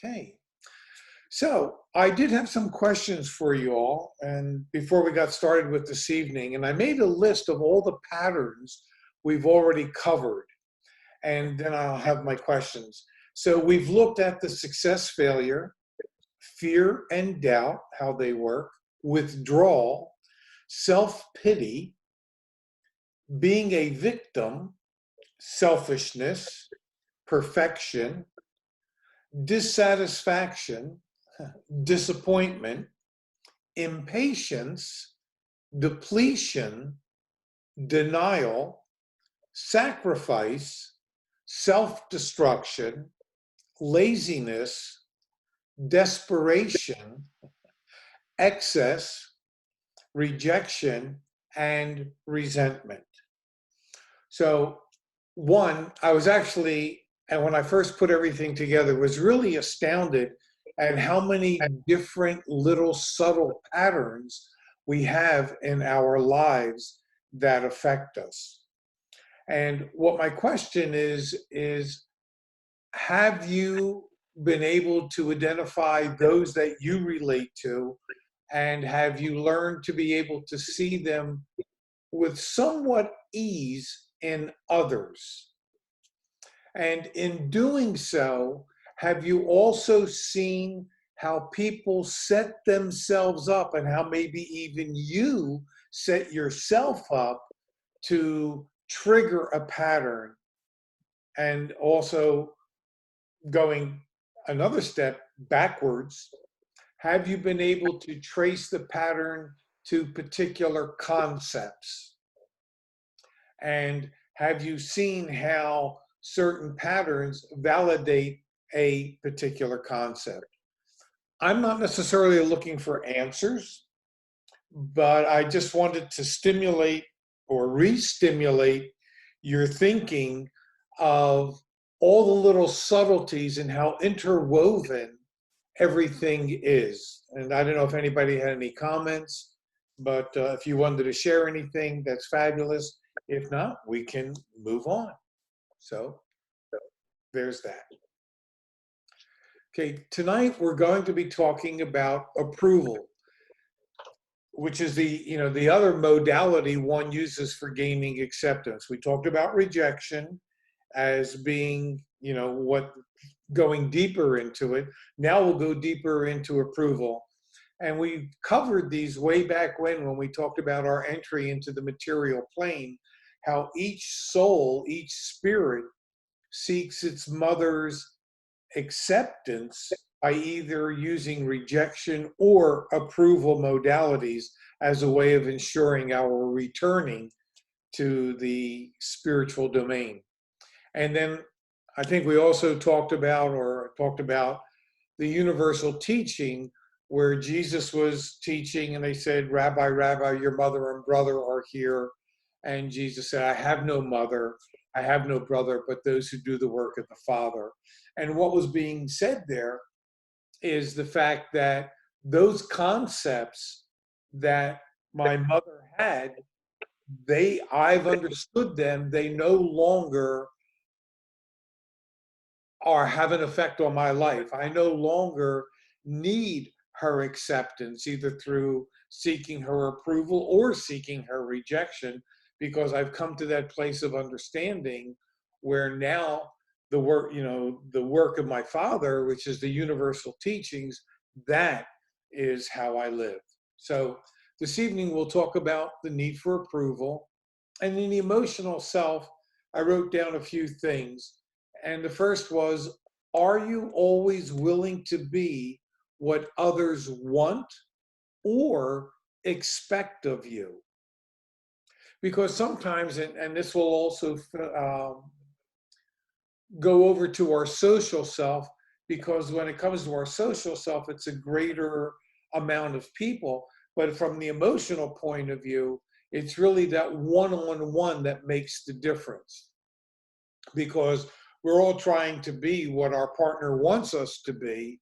Okay, so I did have some questions for you all, and before we got started with this evening, and I made a list of all the patterns we've already covered, and then I'll have my questions. So we've looked at the success failure, fear and doubt, how they work, withdrawal, self-pity, being a victim, selfishness, perfection, dissatisfaction, disappointment, impatience, depletion, denial, sacrifice, self-destruction, laziness, desperation, excess, rejection, and resentment. So I was actually, and when I first put everything together, was really astounded at how many different little subtle patterns we have in our lives that affect us. And what my question is have you been able to identify those that you relate to, and have you learned to be able to see them with somewhat ease in others? And in doing so, have you also seen how people set themselves up, and how maybe even you set yourself up to trigger a pattern? And also, going another step backwards, have you been able to trace the pattern to particular concepts? And have you seen how certain patterns validate a particular concept? I'm not necessarily looking for answers, but I just wanted to stimulate or re-stimulate your thinking of all the little subtleties and how interwoven everything is. And I don't know if anybody had any comments, but if you wanted to share anything, that's fabulous. If not, we can move on. So there's that. Okay, tonight we're going to be talking about approval, which is the other modality one uses for gaining acceptance. We talked about rejection as being, what going deeper into it. Now we'll go deeper into approval. And we covered these way back when we talked about our entry into the material plane, how each soul, each spirit seeks its mother's acceptance by either using rejection or approval modalities as a way of ensuring our returning to the spiritual domain. And then I think we also talked about the universal teaching, where Jesus was teaching and they said, Rabbi, Rabbi, your mother and brother are here. And Jesus said, I have no mother, I have no brother, but those who do the work of the Father. And what was being said there is the fact that those concepts that my mother had, I've understood them, they no longer have an effect on my life. I no longer need her acceptance, either through seeking her approval or seeking her rejection, because I've come to that place of understanding where now the work of my Father, which is the universal teachings, that is how I live. So this evening we'll talk about the need for approval. And in the emotional self, I wrote down a few things. And the first was, are you always willing to be what others want or expect of you? Because sometimes, and this will also go over to our social self, because when it comes to our social self, it's a greater amount of people. But from the emotional point of view, it's really that one-on-one that makes the difference. Because we're all trying to be what our partner wants us to be.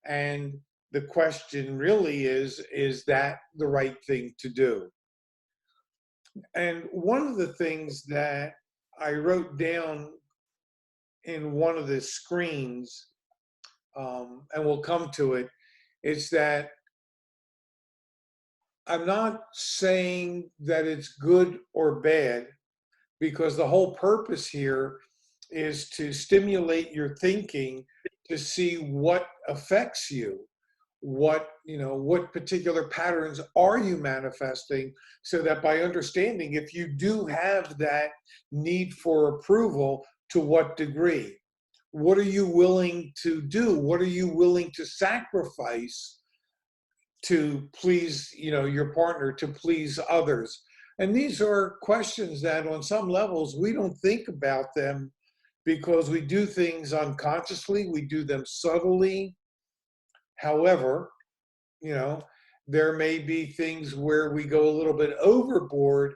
And the question really is that the right thing to do? And one of the things that I wrote down in one of the screens and we'll come to it, is that I'm not saying that it's good or bad, because the whole purpose here is to stimulate your thinking to see what affects you, what particular patterns are you manifesting, so that by understanding if you do have that need for approval, to what degree, what are you willing to do, what are you willing to sacrifice to please your partner, to please others. And these are questions that on some levels we don't think about them, because we do things unconsciously, we do them subtly. However, there may be things where we go a little bit overboard,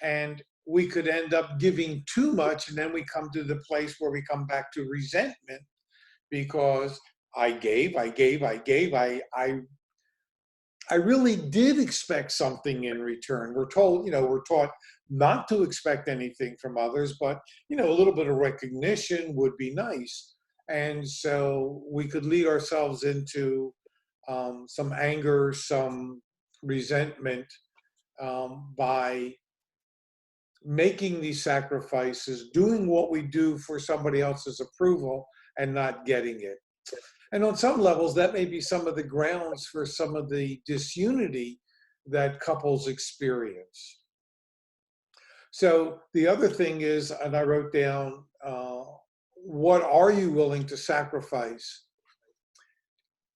and we could end up giving too much, and then we come to the place where we come back to resentment, because I gave, I really did expect something in return. We're taught not to expect anything from others, but, a little bit of recognition would be nice. And so we could lead ourselves into some anger, some resentment, by making these sacrifices, doing what we do for somebody else's approval and not getting it. And on some levels, that may be some of the grounds for some of the disunity that couples experience. So the other thing is, and I wrote down, what are you willing to sacrifice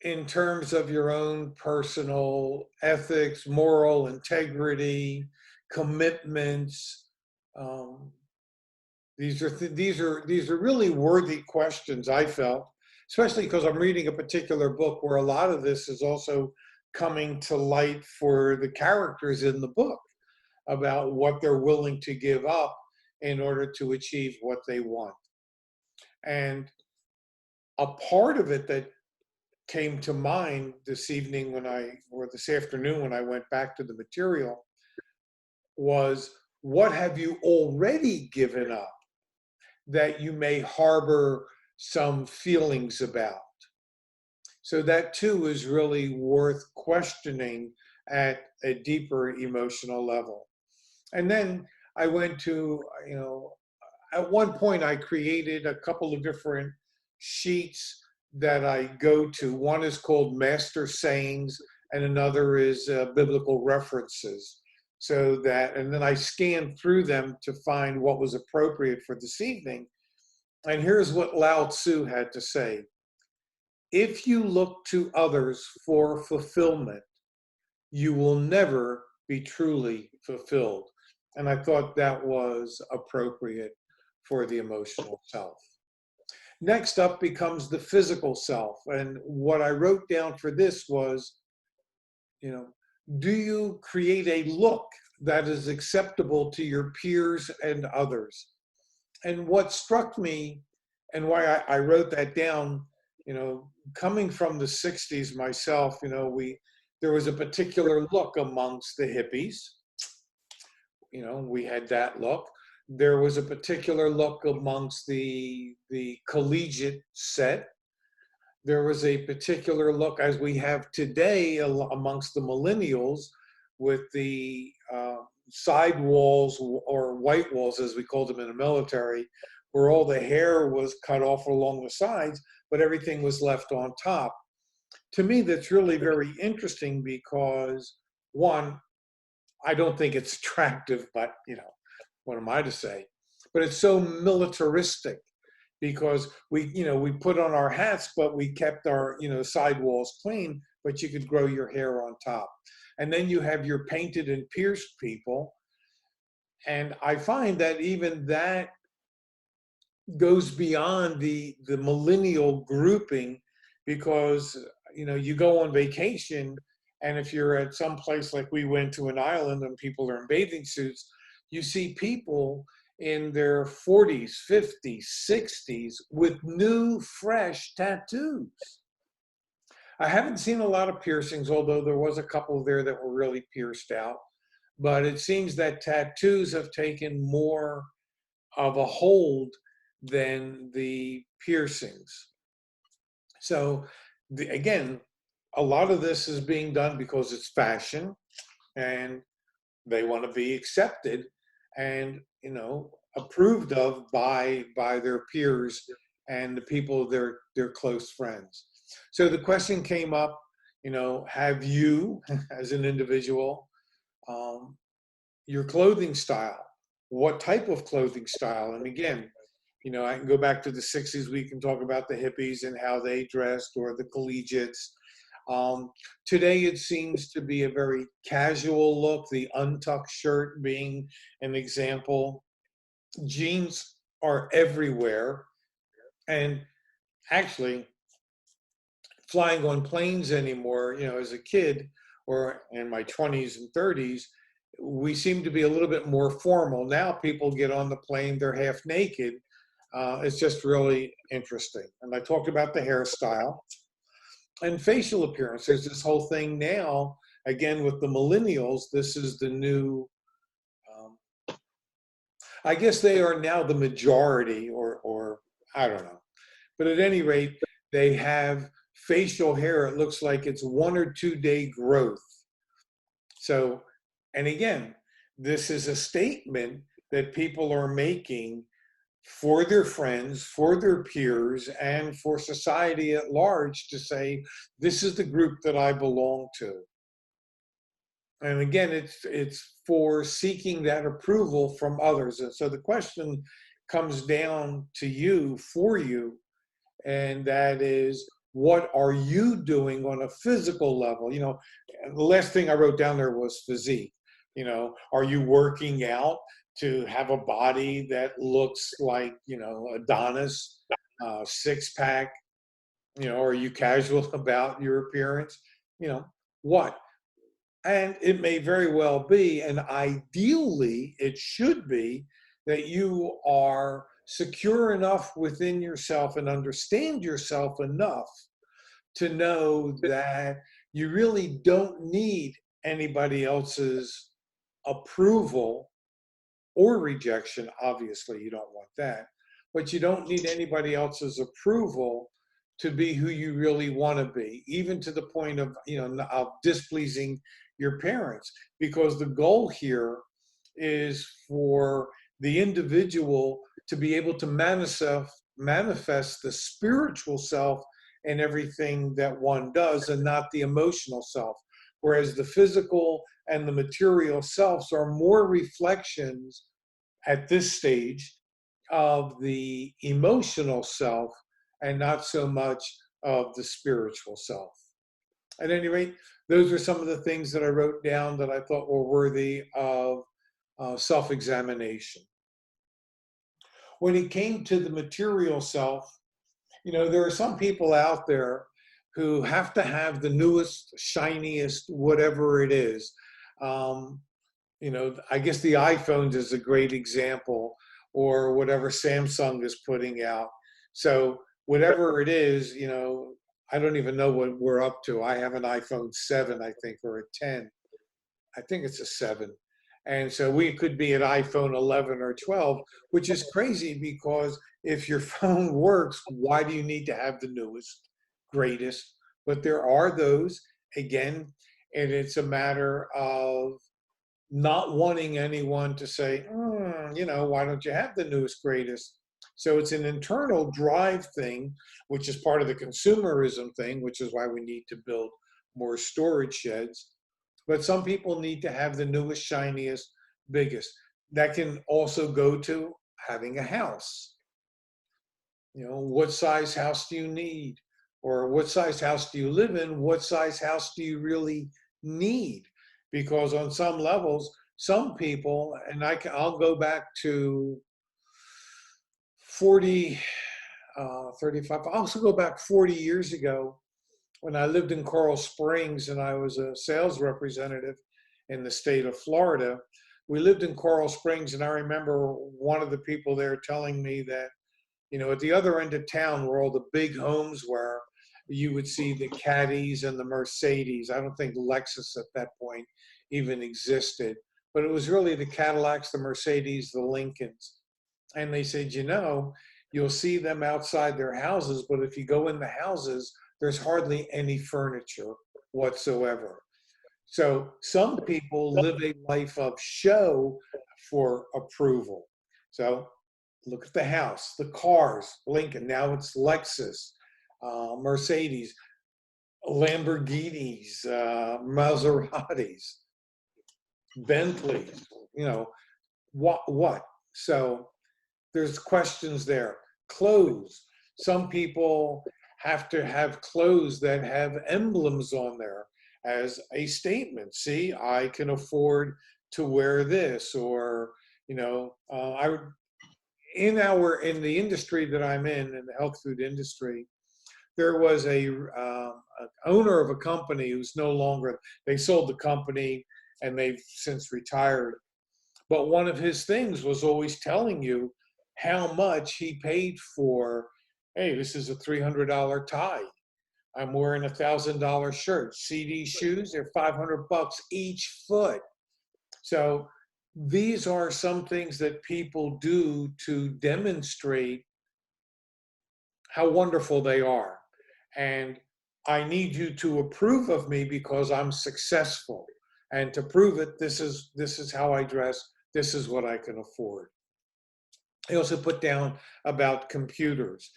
in terms of your own personal ethics, moral integrity, commitments? These are really worthy questions, I felt, especially because I'm reading a particular book where a lot of this is also coming to light for the characters in the book, about what they're willing to give up in order to achieve what they want. And a part of it that came to mind this afternoon when I went back to the material was, what have you already given up that you may harbor some feelings about? So that too is really worth questioning at a deeper emotional level. And then I went to, at one point I created a couple of different sheets that I go to. One is called Master Sayings, and another is Biblical References. And then I scanned through them to find what was appropriate for this evening. And here's what Lao Tzu had to say: if you look to others for fulfillment, you will never be truly fulfilled. And I thought that was appropriate for the emotional self. Next up becomes the physical self. And what I wrote down for this was, do you create a look that is acceptable to your peers and others? And what struck me, and why I wrote that down, coming from the 60s myself, there was a particular look amongst the hippies. We had that look. There was a particular look amongst the collegiate set. There was a particular look, as we have today, amongst the millennials, with the side walls, or white walls, as we called them in the military, where all the hair was cut off along the sides, but everything was left on top. To me, that's really very interesting because, one, I don't think it's attractive, but, what am I to say? But it's so militaristic, because we put on our hats, but we kept our, sidewalls clean, but you could grow your hair on top. And then you have your painted and pierced people. And I find that even that goes beyond the millennial grouping, because, you go on vacation, and if you're at some place like we went to an island and people are in bathing suits, you see people in their 40s, 50s, 60s with new, fresh tattoos. I haven't seen a lot of piercings, although there was a couple there that were really pierced out. But it seems that tattoos have taken more of a hold than the piercings. So again, a lot of this is being done because it's fashion and they want to be accepted and, approved of by their peers and the people their close friends. So the question came up, have you as an individual, um, your clothing style, what type of clothing style? And again, I can go back to the 60s. We can talk about the hippies and how they dressed, or the collegiates. Today, it seems to be a very casual look, the untucked shirt being an example. Jeans are everywhere. And actually, flying on planes anymore, as a kid or in my 20s and 30s, we seem to be a little bit more formal. Now people get on the plane, they're half naked. It's just really interesting. And I talked about the hairstyle and facial appearance. There's this whole thing now, again, with the millennials. This is the new, um, I guess they are now the majority, or I don't know. But at any rate, they have facial hair. It looks like it's 1 or 2 day growth. So, and again, this is a statement that people are making for their friends, for their peers, and for society at large to say, this is the group that I belong to. And again, it's for seeking that approval from others. And so the question comes down to you, for you, and that is, what are you doing on a physical level? The last thing I wrote down there was physique. Are you working out to have a body that looks like, Adonis, six pack? Are you casual about your appearance? What? And it may very well be, and ideally it should be, that you are secure enough within yourself and understand yourself enough to know that you really don't need anybody else's approval or rejection. Obviously, you don't want that, but you don't need anybody else's approval to be who you really want to be, even to the point of, of displeasing your parents, because the goal here is for the individual to be able to manifest the spiritual self in everything that one does, and not the emotional self. Whereas the physical and the material selves are more reflections at this stage of the emotional self, and not so much of the spiritual self. At any rate, those are some of the things that I wrote down that I thought were worthy of self-examination. When it came to the material self, there are some people out there who have to have the newest, shiniest, whatever it is. I guess the iPhones is a great example, or whatever Samsung is putting out. So whatever it is, I don't even know what we're up to. I have an iPhone 7, I think, or a 10. I think it's a 7. And so we could be at iPhone 11 or 12, which is crazy, because if your phone works, why do you need to have the newest, greatest? But there are those, again, and it's a matter of not wanting anyone to say, why don't you have the newest, greatest? So it's an internal drive thing, which is part of the consumerism thing, which is why we need to build more storage sheds. But some people need to have the newest, shiniest, biggest. That can also go to having a house. What size house do you need? Or what size house do you live in? What size house do you really need? Because on some levels, some people, and I'll go back to 40, 35, I'll also go back 40 years ago when I lived in Coral Springs and I was a sales representative in the state of Florida. We lived in Coral Springs, and I remember one of the people there telling me that, at the other end of town where all the big homes were, you would see the Caddies and the Mercedes. I don't think Lexus at that point even existed, but it was really the Cadillacs, the Mercedes, the Lincolns. And they said, you'll see them outside their houses, but if you go in the houses, there's hardly any furniture whatsoever. So some people live a life of show for approval. So look at the house, the cars, Lincoln, now it's Lexus, Mercedes, Lamborghinis, Maseratis, Bentleys, what? So there's questions there. Clothes. Some people have to have clothes that have emblems on there as a statement. See, I can afford to wear this, or I in the industry that I'm in the health food industry, there was an owner of a company who's no longer. They sold the company and they've since retired. But one of his things was always telling you how much he paid for, hey, this is a $300 tie. I'm wearing $1,000 shirt. See these shoes? They're $500 each foot. So these are some things that people do to demonstrate how wonderful they are. And I need you to approve of me because I'm successful. And to prove it, this is how I dress. This is what I can afford. I also put down about computers,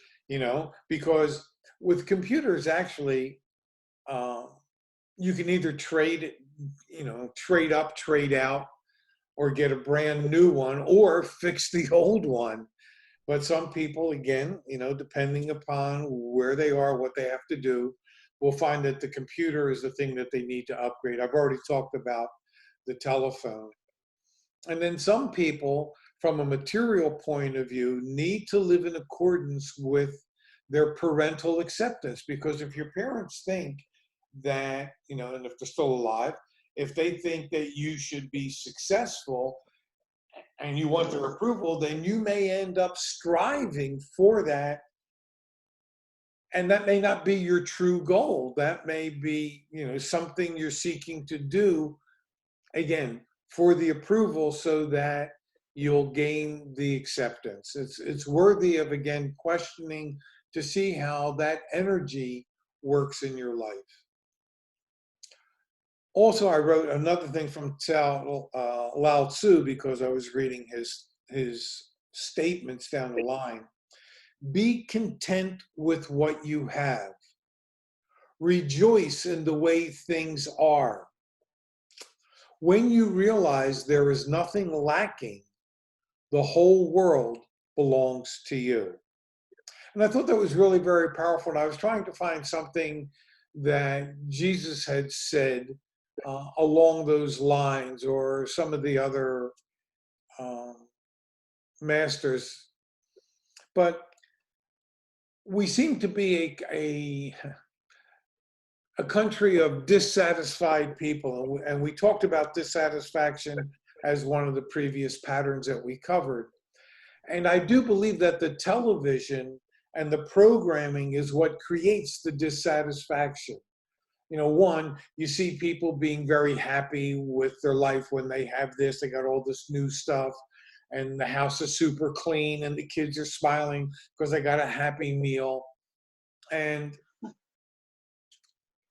because with computers, actually, you can either trade up, trade out, or get a brand new one, or fix the old one. But some people, again, depending upon where they are, what they have to do, will find that the computer is the thing that they need to upgrade. I've already talked about the telephone. And then some people, from a material point of view, need to live in accordance with their parental acceptance. Because if your parents think that, and if they're still alive, if they think that you should be successful and you want their approval, then you may end up striving for that. And that may not be your true goal. That may be, something you're seeking to do, again, for the approval so that you'll gain the acceptance. It's worthy of, again, questioning to see how that energy works in your life. Also, I wrote another thing from Lao Tzu, because I was reading his statements down the line. Be content with what you have. Rejoice in the way things are. When you realize there is nothing lacking, the whole world belongs to you. And I thought that was really very powerful. And I was trying to find something that Jesus had said along those lines, or some of the other masters. But we seem to be a country of dissatisfied people. And we talked about dissatisfaction as one of the previous patterns that we covered. And I do believe that the television and the programming is what creates the dissatisfaction. One, you see people being very happy with their life when they have this, they got all this new stuff, and the house is super clean, and the kids are smiling because they got a Happy Meal. And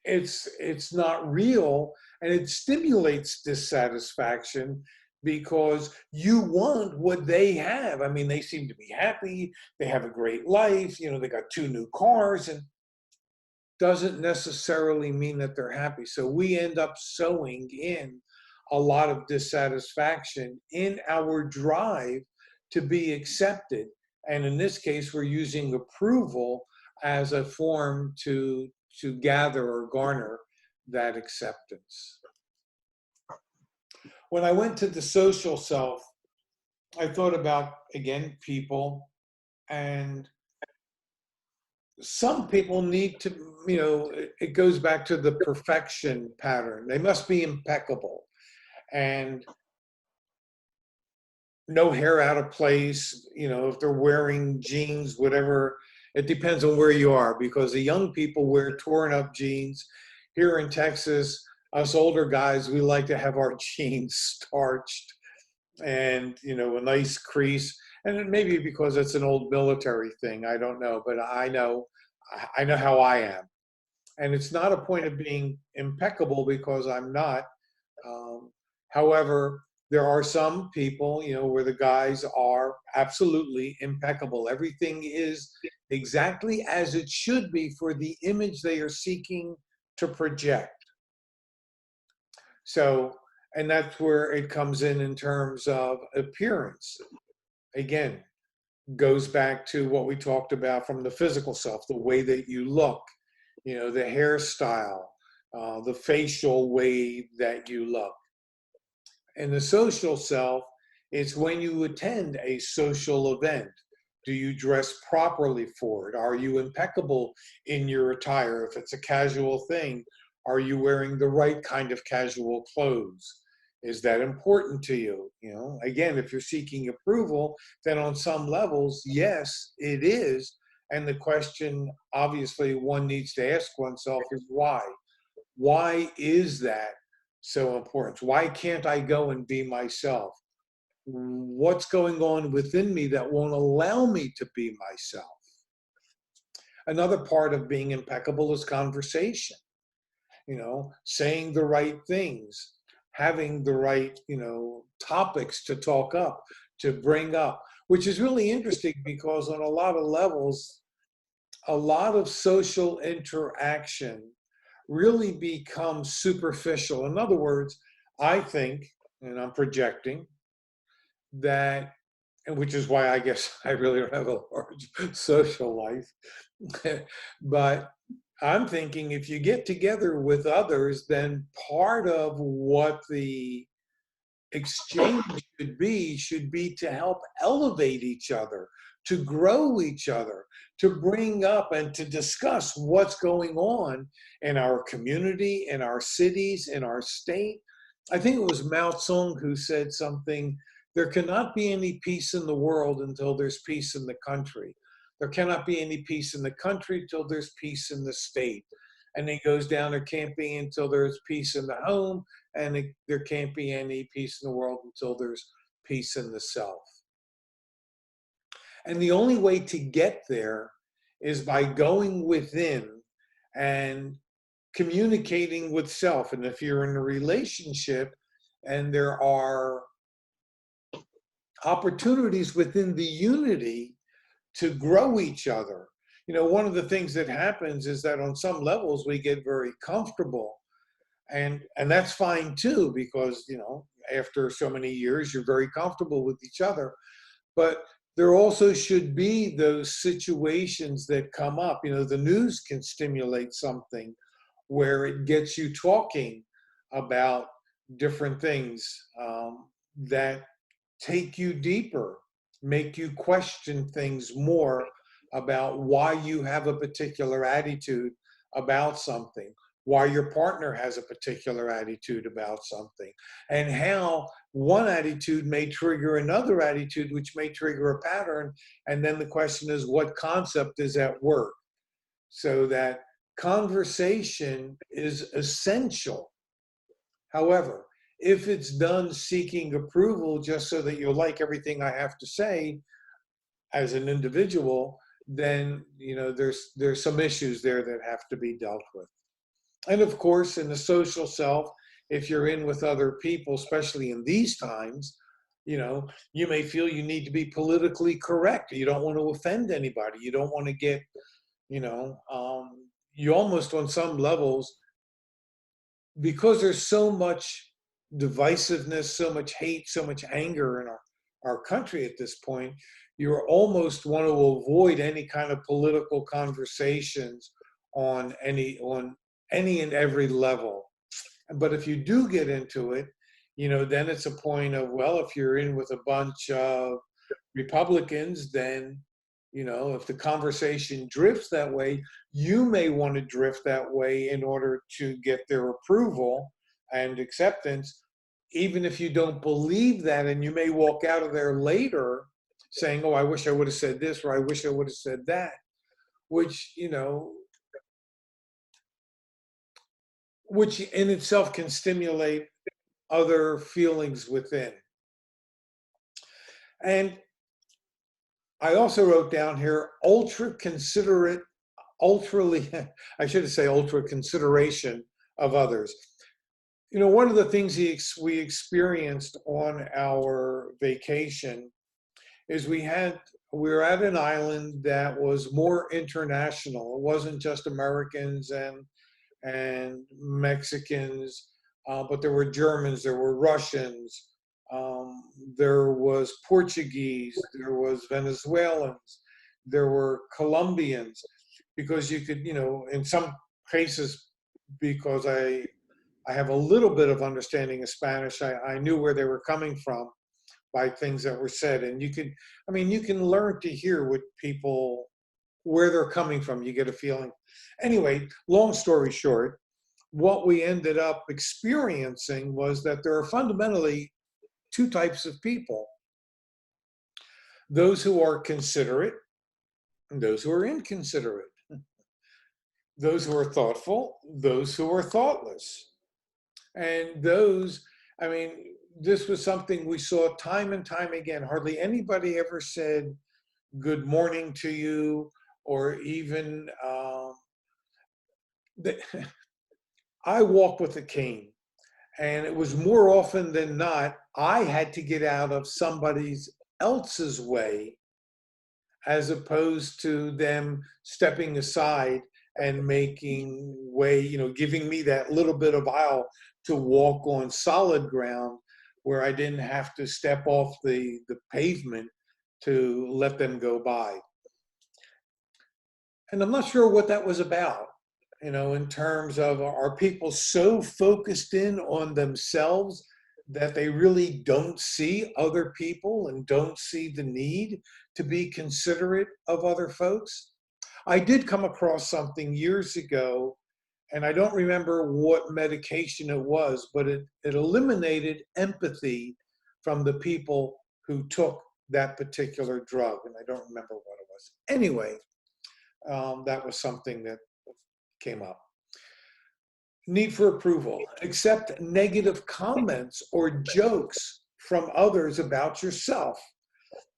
it's not real, and it stimulates dissatisfaction because you want what they have. I mean, they seem to be happy, they have a great life, they got 2 new cars, and doesn't necessarily mean that they're happy. So we end up sowing in a lot of dissatisfaction in our drive to be accepted. And in this case, we're using approval as a form to gather or garner that acceptance. When I went to the social self, I thought about, again, people, and some people need to, it goes back to the perfection pattern. They must be impeccable, and no hair out of place, if they're wearing jeans, whatever. It depends on where you are, because the young people wear torn up jeans. Here in Texas, us older guys, we like to have our jeans starched and, a nice crease. And it may be because it's an old military thing. I don't know, but I know how I am. And it's not a point of being impeccable because I'm not. Um, However, there are some people, where the guys are absolutely impeccable. Everything is exactly as it should be for the image they are seeking to project. So, and that's where it comes in terms of appearance. Again, goes back to what we talked about from the physical self, the way that you look, the hairstyle, the facial way that you look. And the social self, it's when you attend a social event. Do you dress properly for it? Are you impeccable in your attire? If it's a casual thing, are you wearing the right kind of casual clothes? Is that important to you? Again, if you're seeking approval, then on some levels, yes, it is. And the question, obviously, one needs to ask oneself is why? Why is that so important? Why can't I go and be myself? What's going on within me that won't allow me to be myself? Another part of being impeccable is conversation, saying the right things, having the right, topics to talk up, to bring up, which is really interesting because on a lot of levels, a lot of social interaction really becomes superficial. In other words, I think, and I'm projecting, that, and which is why I guess I really don't have a large social life, but I'm thinking if you get together with others, then part of what the exchange should be to help elevate each other, to grow each other, to bring up and to discuss what's going on in our community, in our cities, in our state. I think it was Mao Zedong who said something, there cannot be any peace in the world until there's peace in the country. There cannot be any peace in the country until there's peace in the state. And he goes down, there can't be until there's peace in the home, and there can't be any peace in the world until there's peace in the self. And the only way to get there is by going within and communicating with self. And if you're in a relationship and there are opportunities within the unity to grow each other, one of the things that happens is that on some levels we get very comfortable, and that's fine too, because after so many years you're very comfortable with each other. But there also should be those situations that come up. The news can stimulate something where it gets you talking about different things that take you deeper, make you question things more about why you have a particular attitude about something, why your partner has a particular attitude about something, and how one attitude may trigger another attitude, which may trigger a pattern. And then the question is, what concept is at work? So that conversation is essential. However, if it's done seeking approval just so that you'll like everything I have to say as an individual, then there's some issues there that have to be dealt with. And of course, in the social self, if you're in with other people, especially in these times, you may feel you need to be politically correct. You don't want to offend anybody. You don't want to get, you almost on some levels, because there's so much divisiveness, so much hate, so much anger in our country at this point, you almost want to avoid any kind of political conversations on any and every level. But if you do get into it, then it's a point of, well, if you're in with a bunch of Republicans, then, if the conversation drifts that way, you may want to drift that way in order to get their approval and acceptance, even if you don't believe that. And you may walk out of there later saying, oh, I wish I would have said this, or I wish I would have said that, which, which in itself can stimulate other feelings within. And I also wrote down here ultra considerate, I should say ultra consideration of others. You know, one of the things we experienced on our vacation is we were at an island that was more international. It wasn't just Americans and Mexicans, but there were Germans, there were Russians, there was Portuguese, there was Venezuelans, there were Colombians, because you could, you know, in some cases, because I have a little bit of understanding of Spanish, I knew where they were coming from by things that were said. And you can, I mean, you can learn to hear what people, where they're coming from. You get a feeling. Anyway, long story short, what we ended up experiencing was that there are fundamentally two types of people: those who are considerate and those who are inconsiderate, those who are thoughtful, those who are thoughtless. And those, I mean, this was something we saw time and time again. Hardly anybody ever said good morning to you, or even I walk with a cane, and it was more often than not I had to get out of somebody else's way, as opposed to them stepping aside and making way, you know, giving me that little bit of aisle to walk on solid ground, where I didn't have to step off the pavement to let them go by. And I'm not sure what that was about, you know, in terms of, are people so focused in on themselves that they really don't see other people and don't see the need to be considerate of other folks? I did come across something years ago, and I don't remember what medication it was, but it eliminated empathy from the people who took that particular drug, and I don't remember what it was. Anyway, that was something that came up. Need for approval. Accept negative comments or jokes from others about yourself.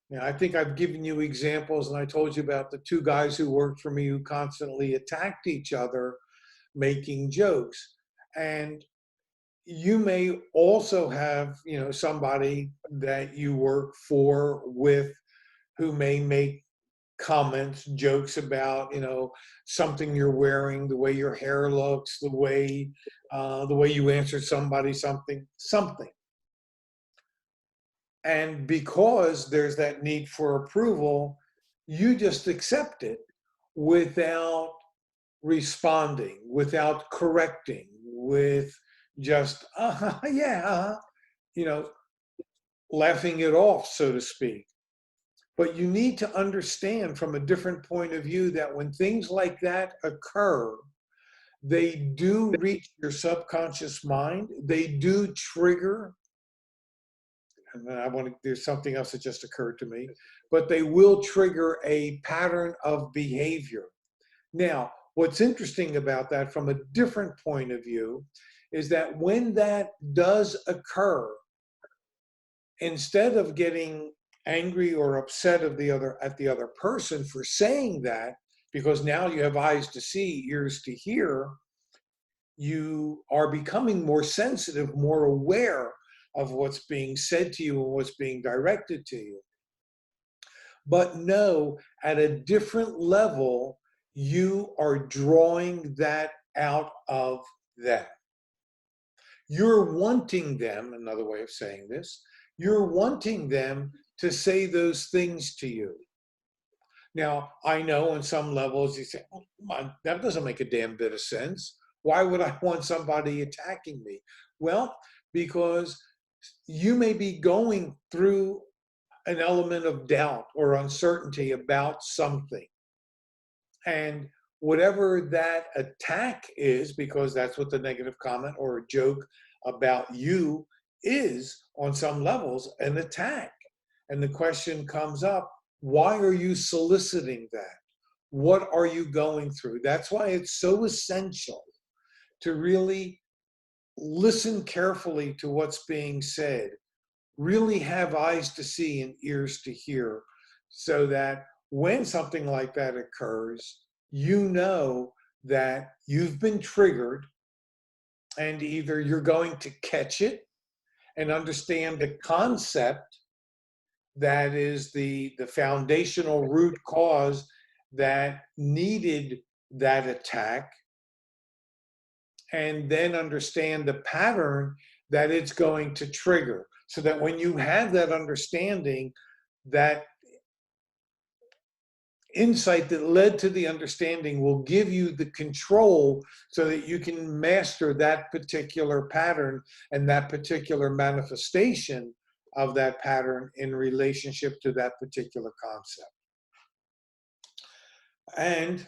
You know, I think I've given you examples, and I told you about the two guys who worked for me who constantly attacked each other, making jokes. And you may also have, you know, somebody that you work for with who may make comments, jokes about, you know, something you're wearing, the way your hair looks, the way you answered somebody something. And because there's that need for approval, you just accept it without responding, without correcting, with just, yeah, you know, laughing it off, so to speak. But you need to understand from a different point of view that when things like that occur, they do reach your subconscious mind. They do trigger, and there's something else that just occurred to me, but they will trigger a pattern of behavior. Now, what's interesting about that from a different point of view is that when that does occur, instead of getting angry or upset at the other person for saying that, because now you have eyes to see, ears to hear, you are becoming more sensitive, more aware of what's being said to you and what's being directed to you. But no, at a different level, you are drawing that out of them. You're wanting them, another way of saying this, you're wanting them to say those things to you. Now, I know on some levels you say, oh, that doesn't make a damn bit of sense. Why would I want somebody attacking me? Well, because you may be going through an element of doubt or uncertainty about something. And whatever that attack is, because that's what the negative comment or a joke about you is on some levels, an attack. And the question comes up, why are you soliciting that? What are you going through? That's why it's so essential to really listen carefully to what's being said, really have eyes to see and ears to hear, so that when something like that occurs, you know that you've been triggered, and either you're going to catch it and understand the concept that is the foundational root cause that needed that attack, and then understand the pattern that it's going to trigger. So that when you have that understanding, that insight that led to the understanding will give you the control so that you can master that particular pattern and that particular manifestation of that pattern in relationship to that particular concept. And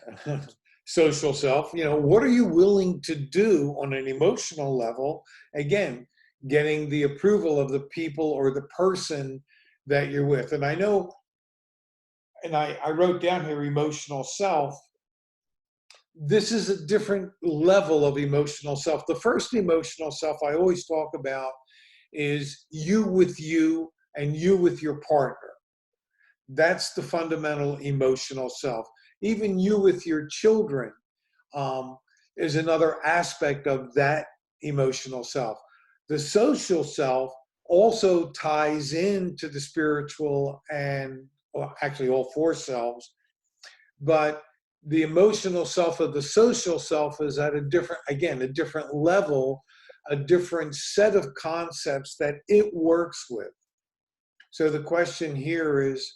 social self, what are you willing to do on an emotional level? Again, getting the approval of the people or the person that you're with. And I know, and I wrote down here emotional self. This is a different level of emotional self. The first emotional self I always talk about is you with you and you with your partner. That's the fundamental emotional self. Even you with your children is another aspect of that emotional self. The social self also ties into the spiritual and, well, actually all four selves, but the emotional self of the social self is at a different, again, a different level, a different set of concepts that it works with. So the question here is,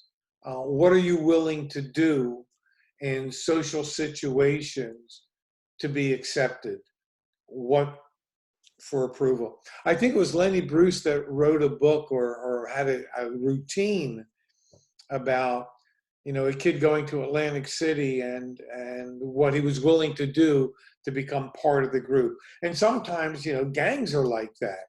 what are you willing to do in social situations to be accepted? What for approval? I think it was Lenny Bruce that wrote a book or had a routine about, a kid going to Atlantic City and what he was willing to do to become part of the group. And sometimes, gangs are like that,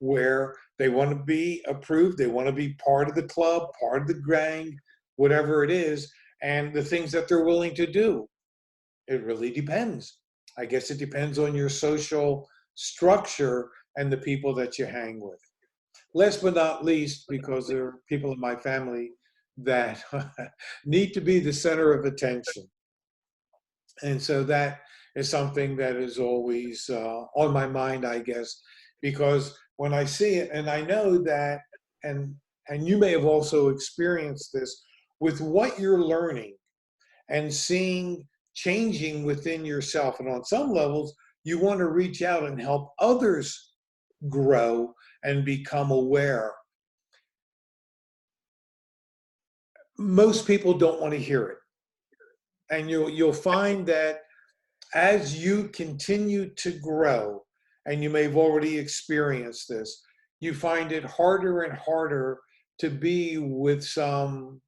where they want to be approved, they want to be part of the club, part of the gang, whatever it is, and the things that they're willing to do. It really depends. I guess it depends on your social structure and the people that you hang with. Last but not least, because there are people in my family that need to be the center of attention. And so that is something that is always on my mind, I guess, because when I see it, and I know that, and you may have also experienced this with what you're learning and seeing changing within yourself. And on some levels, you want to reach out and help others grow and become aware. Most people don't want to hear it. And you'll find that as you continue to grow, and you may have already experienced this, you find it harder and harder to be with some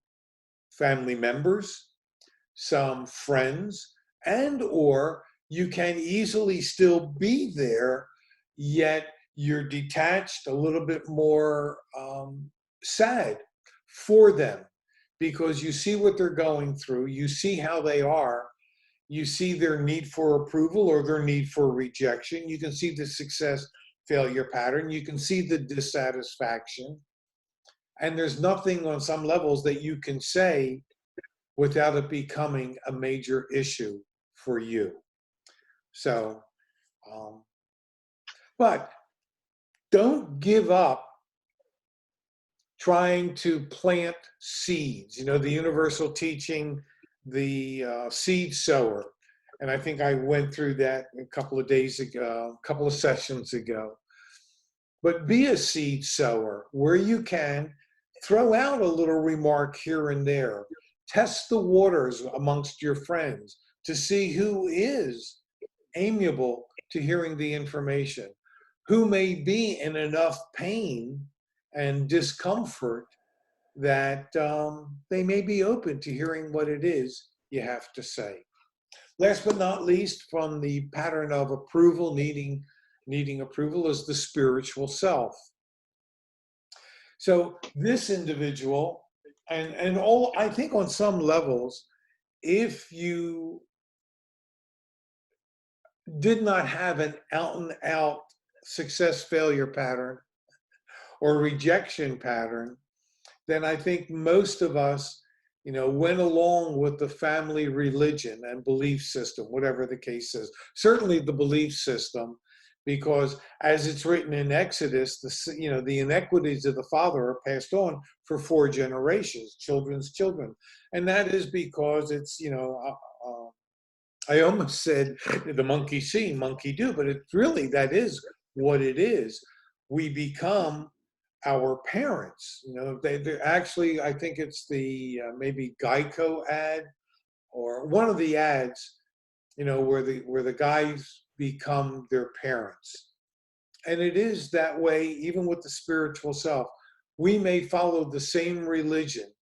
family members, some friends, and or you can easily still be there, yet you're detached, a little bit more sad for them, because you see what they're going through, you see how they are, you see their need for approval or their need for rejection, you can see the success failure pattern, you can see the dissatisfaction, and there's nothing on some levels that you can say without it becoming a major issue for you. So, but don't give up trying to plant seeds. The universal teaching, the seed sower. And I think I went through that a couple of days ago, a couple of sessions ago. But be a seed sower where you can. Throw out a little remark here and there. Test the waters amongst your friends to see who is amiable to hearing the information, who may be in enough pain and discomfort that they may be open to hearing what it is you have to say. Last but not least, from the pattern of approval, needing approval, is the spiritual self. So this individual, and all, I think on some levels, if you did not have an out and out success failure pattern or rejection pattern, then I think most of us went along with the family religion and belief system, whatever the case is. Certainly the belief system, because as it's written in Exodus, the inequities of the father are passed on for 4 generations, children's children. And that is because it's, I almost said the monkey see, monkey do, but it really, that is what it is. We become our parents. They actually, I think it's the maybe Geico ad or one of the ads, where the guys become their parents. And it is that way even with the spiritual self. We may follow the same religion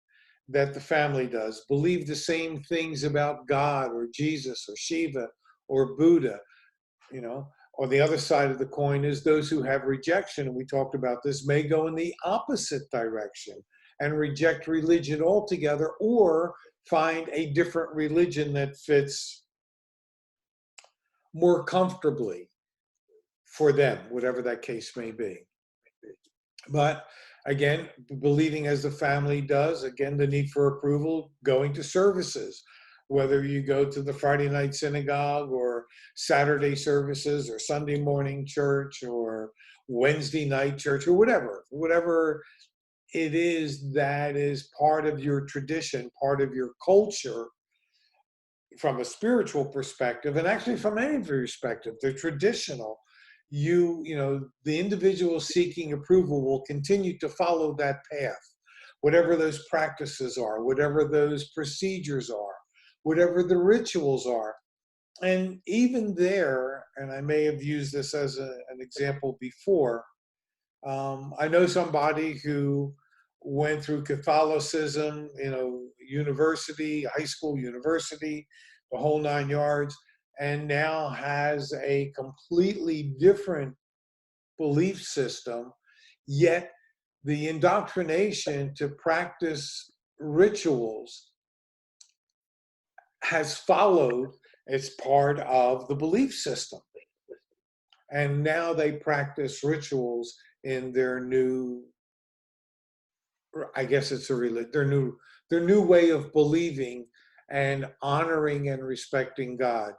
that the family does, believe the same things about God or Jesus or Shiva or Buddha, or the other side of the coin is those who have rejection, and we talked about this, may go in the opposite direction and reject religion altogether, or find a different religion that fits more comfortably for them, whatever that case may be. But again, believing as the family does, again, the need for approval, going to services, whether you go to the Friday night synagogue or Saturday services or Sunday morning church or Wednesday night church or whatever it is that is part of your tradition, part of your culture from a spiritual perspective, and actually from any perspective, the traditional, the individual seeking approval will continue to follow that path, whatever those practices are, whatever those procedures are, whatever the rituals are. And even there, and I may have used this as an example before, I know somebody who went through Catholicism, university, high school, university, the whole 9 yards, and now has a completely different belief system, yet the indoctrination to practice rituals has followed as part of the belief system. And now they practice rituals in their new, I guess it's their new way of believing and honoring and respecting God.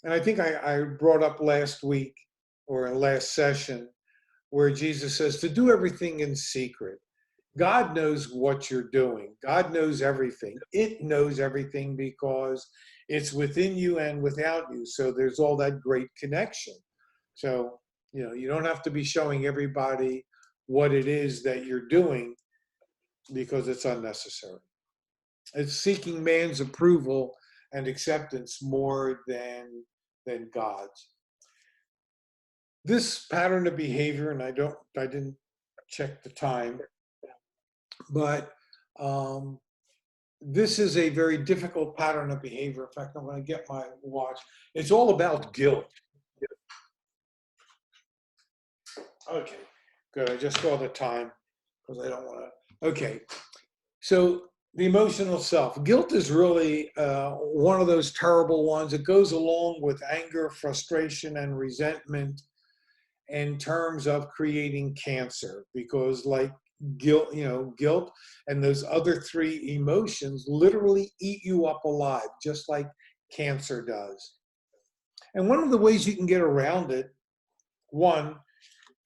And I think I brought up last week or in last session where Jesus says to do everything in secret. God knows what you're doing. God knows everything. It knows everything because it's within you and without you. So there's all that great connection. So, you don't have to be showing everybody what it is that you're doing because it's unnecessary. It's seeking man's approval and acceptance more than God's. This pattern of behavior, and I didn't check the time, but this is a very difficult pattern of behavior. In fact, I'm going to get my watch. It's all about guilt. Okay, good. I just saw the time because I don't want to. Okay, so the emotional self. Guilt is really one of those terrible ones. It goes along with anger, frustration, and resentment in terms of creating cancer, because like guilt, guilt and those other 3 emotions literally eat you up alive, just like cancer does. And one of the ways you can get around it, one,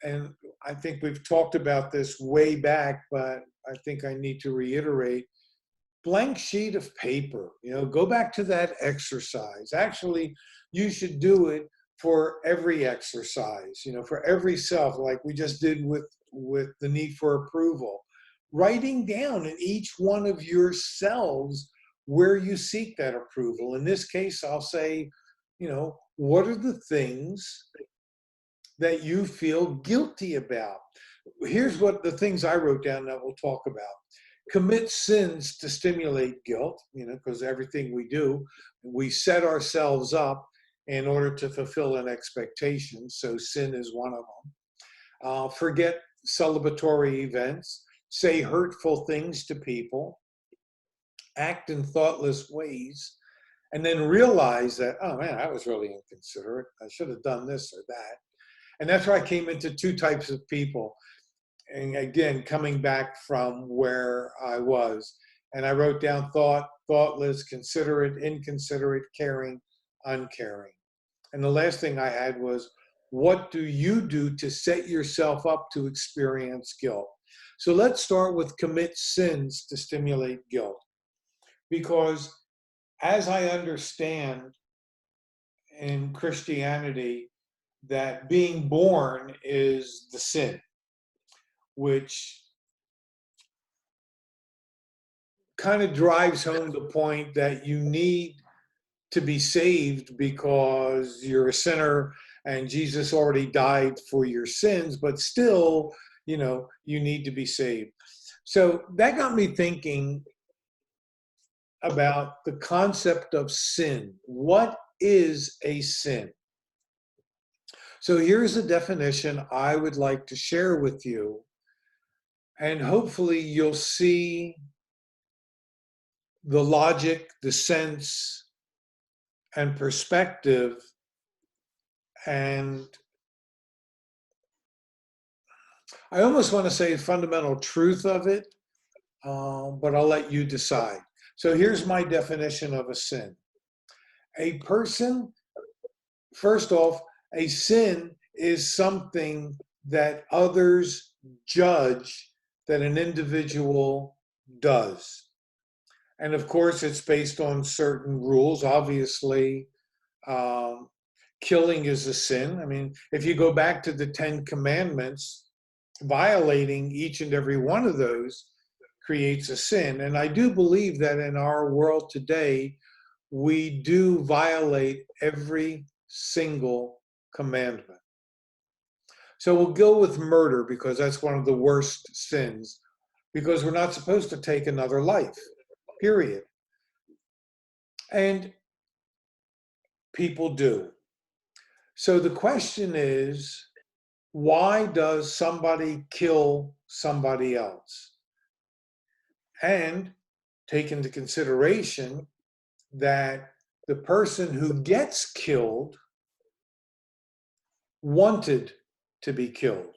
and I think we've talked about this way back, but I think I need to reiterate, blank sheet of paper, go back to that exercise. Actually, you should do it for every exercise, for every self, like we just did with the need for approval. Writing down in each one of your selves where you seek that approval. In this case, I'll say, what are the things that you feel guilty about? Here's what the things I wrote down that we'll talk about. Commit sins to stimulate guilt, because everything we do, we set ourselves up in order to fulfill an expectation. So sin is one of them. Forget celebratory events. Say hurtful things to people. Act in thoughtless ways. And then realize that, oh man, I was really inconsiderate. I should have done this or that. And that's where I came into 2 types of people. And again, coming back from where I was, And I wrote down thought, thoughtless, considerate, inconsiderate, caring, uncaring. And the last thing I had was, what do you do to set yourself up to experience guilt? So let's start with commit sins to stimulate guilt. Because as I understand in Christianity, that being born is the sin, which kind of drives home the point that you need to be saved because you're a sinner and Jesus already died for your sins, but still, you need to be saved. So that got me thinking about the concept of sin. What is a sin? So here's a definition I would like to share with you, and hopefully you'll see the logic, the sense, and perspective, and I almost want to say fundamental truth of it, but I'll let you decide. So here's my definition of a sin. A person, first off, a sin is something that others judge that an individual does. And of course, it's based on certain rules. Obviously, killing is a sin. I mean, if you go back to the 10 Commandments, violating each and every one of those creates a sin. And I do believe that in our world today, we do violate every single commandment. So we'll go with murder because that's one of the worst sins, because we're not supposed to take another life, period. And people do. So the question is, why does somebody kill somebody else? And take into consideration that the person who gets killed wanted to be killed.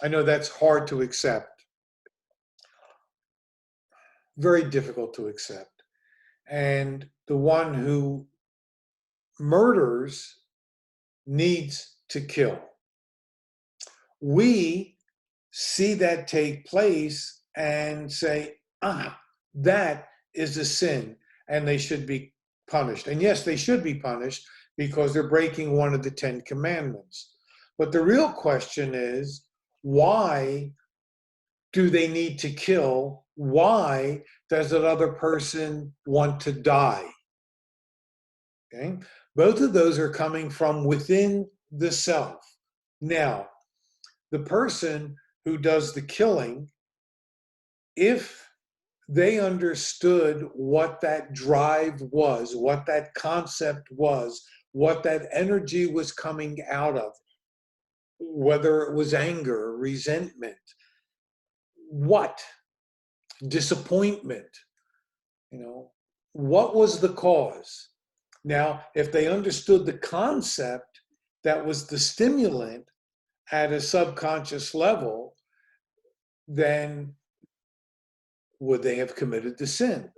I know that's hard to accept, very difficult to accept. And the one who murders needs to kill. We see that take place and say, that is a sin and they should be punished. And yes, they should be punished because they're breaking one of the 10 Commandments. But the real question is, why do they need to kill? Why does that other person want to die? Okay? Both of those are coming from within the self. Now, the person who does the killing, if they understood what that drive was, what that concept was, what that energy was coming out of, whether it was anger, resentment, what, disappointment, what was the cause? Now, if they understood the concept that was the stimulant at a subconscious level, then would they have committed the sin?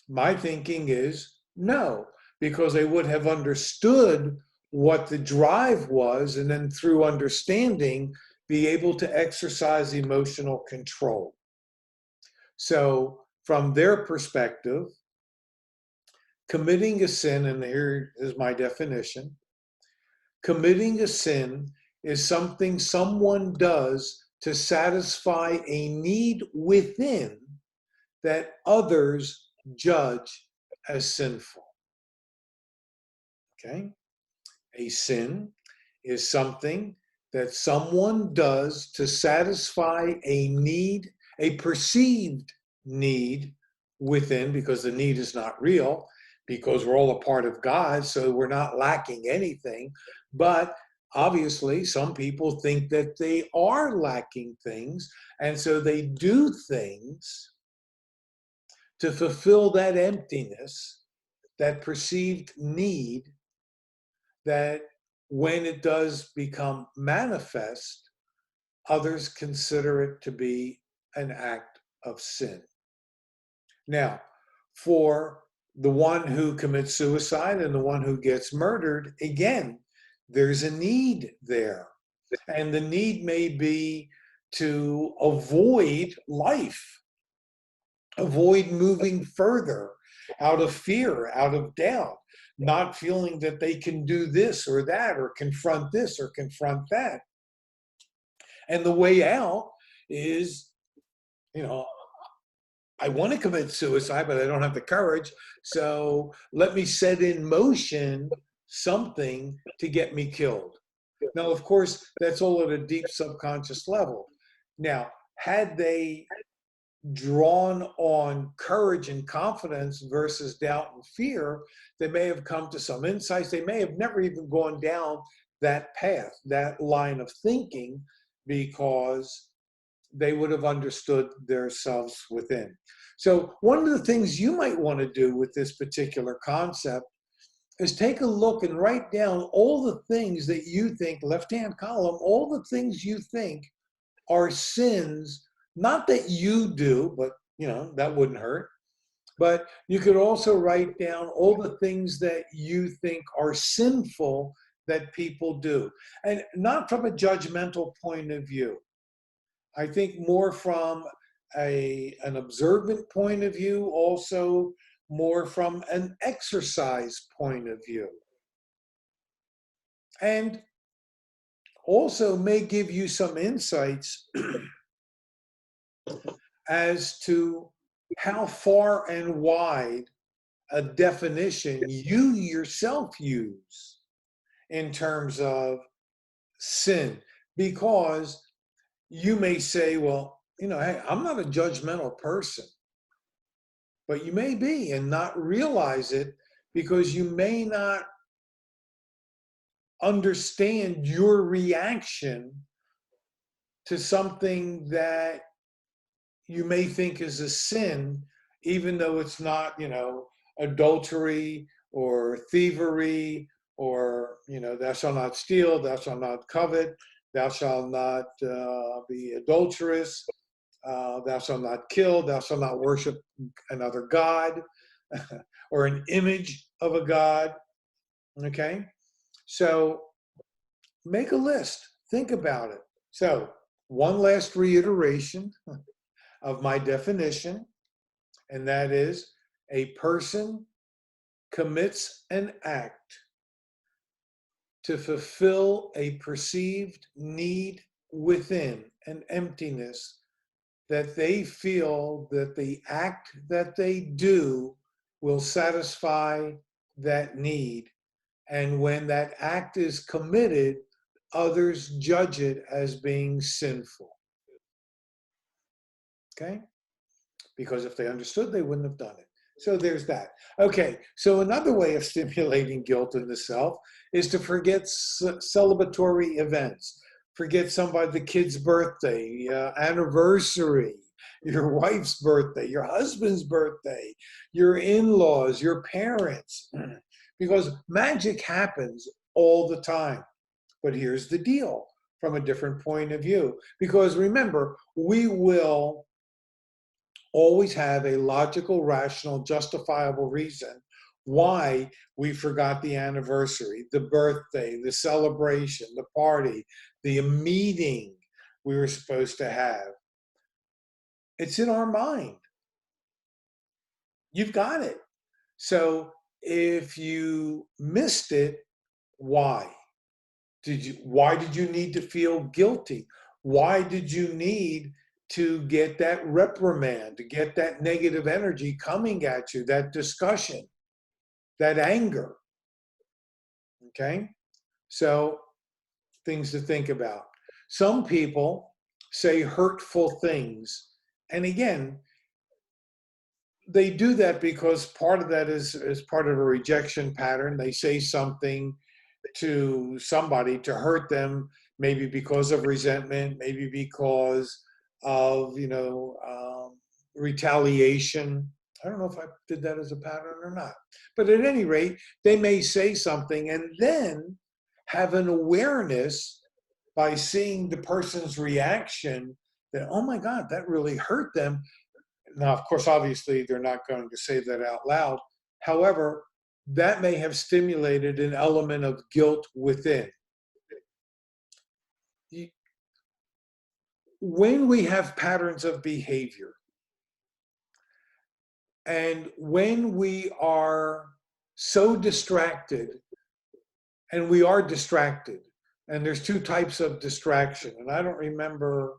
My thinking is no, because they would have understood what the drive was, and then through understanding, be able to exercise emotional control. So from their perspective, committing a sin, and here is my definition, committing a sin is something someone does to satisfy a need within that others judge as sinful. Okay? A sin is something that someone does to satisfy a need, a perceived need within, because the need is not real, because we're all a part of God, so we're not lacking anything. But obviously, some people think that they are lacking things, and so they do things to fulfill that emptiness, that perceived need, that when it does become manifest, others consider it to be an act of sin. Now, for the one who commits suicide and the one who gets murdered, again, there's a need there. And the need may be to avoid life, avoid moving further out of fear, out of doubt, not feeling that they can do this or that, or confront this or confront that. And the way out is, you know, I want to commit suicide, but I don't have the courage. So let me set in motion something to get me killed. Now, of course, that's all at a deep subconscious level. Now, had they drawn on courage and confidence versus doubt and fear, they may have come to some insights. They may have never even gone down that path, that line of thinking, because they would have understood themselves within. So one of the things you might want to do with this particular concept is take a look and write down all the things that you think, left-hand column, all the things you think are sins, not that you do, but that wouldn't hurt. But you could also write down all the things that you think are sinful that people do. And not from a judgmental point of view. I think more from an observant point of view, also more from an exercise point of view. And also may give you some insights as to how far and wide a definition you yourself use in terms of sin. Because you may say, well, hey, I'm not a judgmental person. But you may be and not realize it, because you may not understand your reaction to something that you may think is a sin, even though it's not, adultery or thievery, or, thou shalt not steal, thou shalt not covet, thou shalt not be adulterous, thou shalt not kill, thou shalt not worship another god or an image of a god. Okay? So make a list, think about it. So, one last reiteration of my definition, and that is a person commits an act to fulfill a perceived need within, an emptiness, that they feel that the act that they do will satisfy that need. And when that act is committed, others judge it as being sinful. Okay? Because if they understood, they wouldn't have done it. So there's that. Okay, so another way of stimulating guilt in the self is to forget celebratory events. Forget somebody, the kid's birthday, anniversary, your wife's birthday, your husband's birthday, your in-laws, your parents. Because magic happens all the time. But here's the deal from a different point of view. Because remember, we will always have a logical, rational, justifiable reason why we forgot the anniversary, the birthday, the celebration, the party, the meeting we were supposed to have. It's in our mind. You've got it. So if you missed it, why? Why did you need to feel guilty? Why did you need to get that reprimand, to get that negative energy coming at you, that discussion, that anger? Okay? So, things to think about. Some people say hurtful things. And again, they do that because part of that is part of a rejection pattern. They say something to somebody to hurt them, maybe because of resentment, maybe because of retaliation. I don't know if I did that as a pattern or not, but at any rate, they may say something and then have an awareness by seeing the person's reaction that, oh my God, that really hurt them. Now, of course, obviously, they're not going to say that out loud. However, that may have stimulated an element of guilt within. When we have patterns of behavior, and when we are so distracted, and we are distracted, and there's two types of distraction, and I don't remember.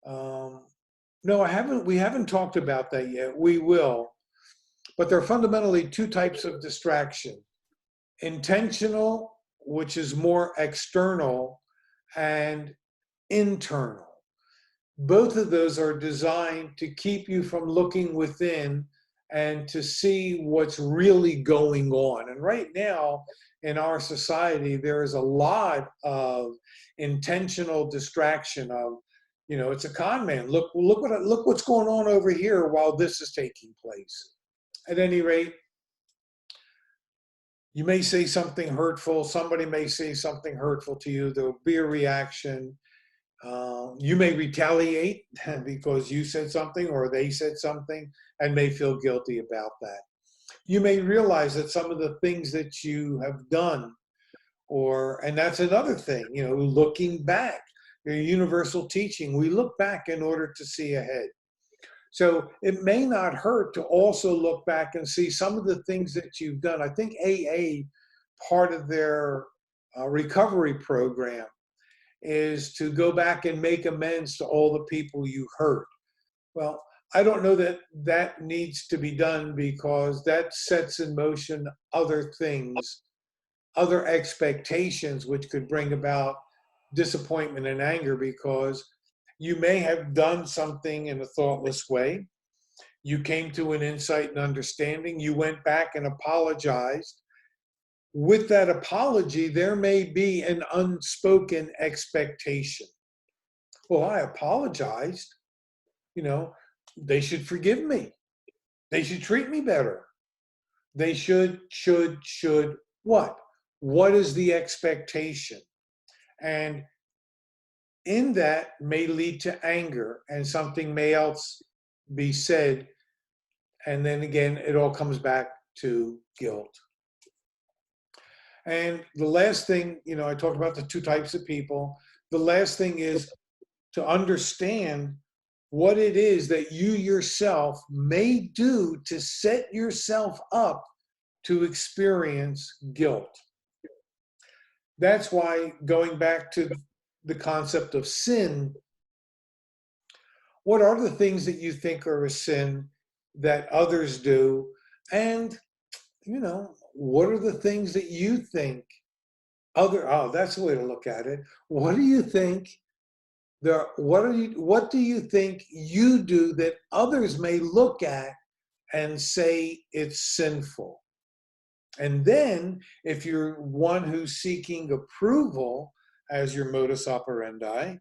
No, I haven't. We haven't talked about that yet. We will, but there are fundamentally two types of distraction: intentional, which is more external, and internal. Both of those are designed to keep you from looking within and to see what's really going on. And right now in our society, there is a lot of intentional distraction of, it's a con man. Look what's going on over here while this is taking place. At any rate, you may say something hurtful. Somebody may say something hurtful to you. There'll be a reaction. You may retaliate because you said something or they said something and may feel guilty about that. You may realize that some of the things that you have done, and that's another thing, looking back, your universal teaching, we look back in order to see ahead. So it may not hurt to also look back and see some of the things that you've done. I think AA, part of their recovery program, is to go back and make amends to all the people you hurt. Well, I don't know that that needs to be done because that sets in motion other things, other expectations, which could bring about disappointment and anger because you may have done something in a thoughtless way. You came to an insight and understanding. You went back and apologized. With that apology, there may be an unspoken expectation. Well, I apologized. They should forgive me. They should treat me better. They should what? What is the expectation? And in that may lead to anger and something may else be said. And then again, it all comes back to guilt. And the last thing, I talked about the two types of people. The last thing is to understand what it is that you yourself may do to set yourself up to experience guilt. That's why, going back to the concept of sin, what are the things that you think are a sin that others do? And, what are the things that you think that's the way to look at it. What do you think what do you think you do that others may look at and say it's sinful? And then if you're one who's seeking approval as your modus operandi,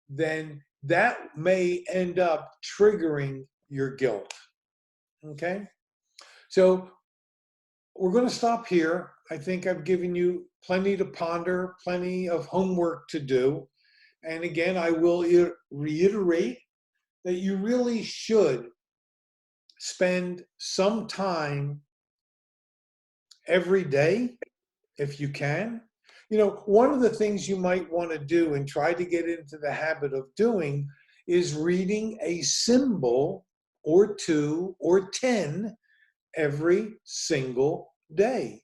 then that may end up triggering your guilt. Okay? So we're going to stop here. I think I've given you plenty to ponder, plenty of homework to do. And again, I will reiterate that you really should spend some time every day, if you can. One of the things you might want to do and try to get into the habit of doing is reading a symbol or 2 or 10 every single day.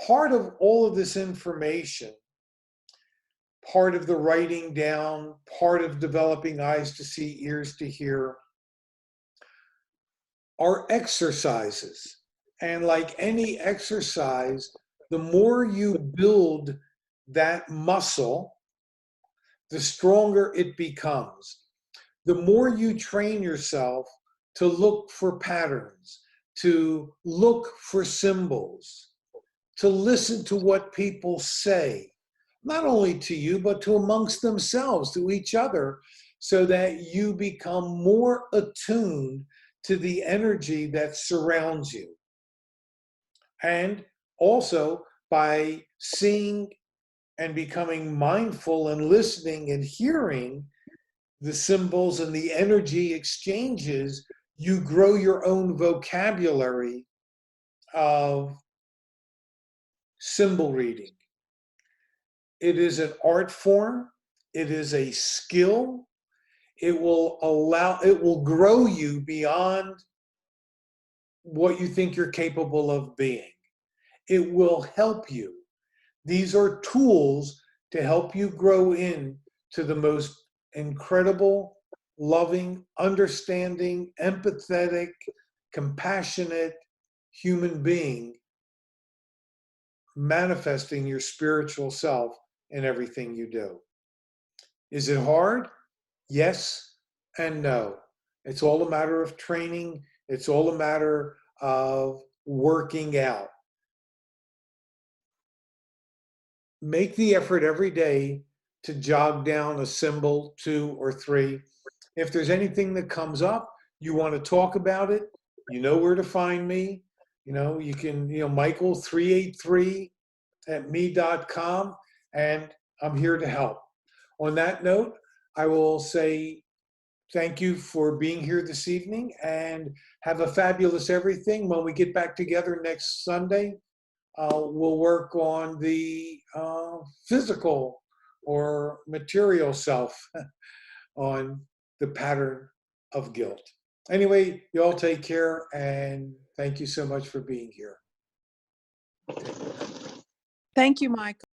Part of all of this information, part of the writing down, part of developing eyes to see, ears to hear, are exercises. And like any exercise, the more you build that muscle, the stronger it becomes. The more you train yourself to look for patterns, to look for symbols, to listen to what people say, not only to you, but to amongst themselves, to each other, so that you become more attuned to the energy that surrounds you. And also by seeing and becoming mindful and listening and hearing the symbols and the energy exchanges, you grow your own vocabulary of symbol reading. It is an art form. It is a skill. It will grow you beyond what you think you're capable of being. It will help you. These are tools to help you grow into the most incredible, loving, understanding, empathetic, compassionate human being, manifesting your spiritual self in everything you do. Is it hard? Yes and no. It's all a matter of training. It's all a matter of working out. Make the effort every day to jog down a symbol, 2 or 3. If there's anything that comes up, you want to talk about it, you know where to find me. You can, Michael 383 at me.com, and I'm here to help. On that note, I will say thank you for being here this evening, and have a fabulous everything. When we get back together next Sunday, we'll work on the physical or material self on the pattern of guilt. Anyway, you all take care, and thank you so much for being here. Thank you, Michael.